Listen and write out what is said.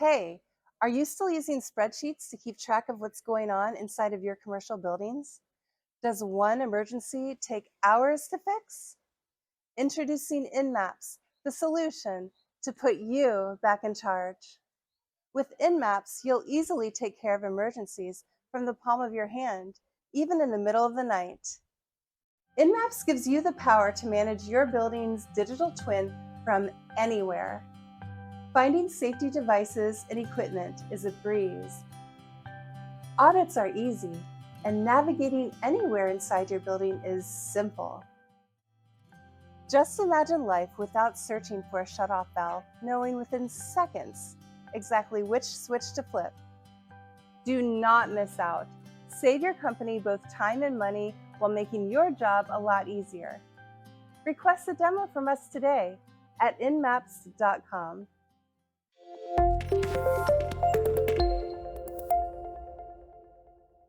Hey, are you still using spreadsheets to keep track of what's going on inside of your commercial buildings? Does one emergency take hours to fix? Introducing InMapz, the solution to put you back in charge. With InMapz, you'll easily take care of emergencies from the palm of your hand, even in the middle of the night. InMapz gives you the power to manage your building's digital twin from anywhere. Finding safety devices and equipment is a breeze. Audits are easy, and navigating anywhere inside your building is simple. Just imagine life without searching for a shutoff valve, knowing within seconds exactly which switch to flip. Do not miss out. Save your company both time and money while making your job a lot easier. Request a demo from us today at inmapz.com.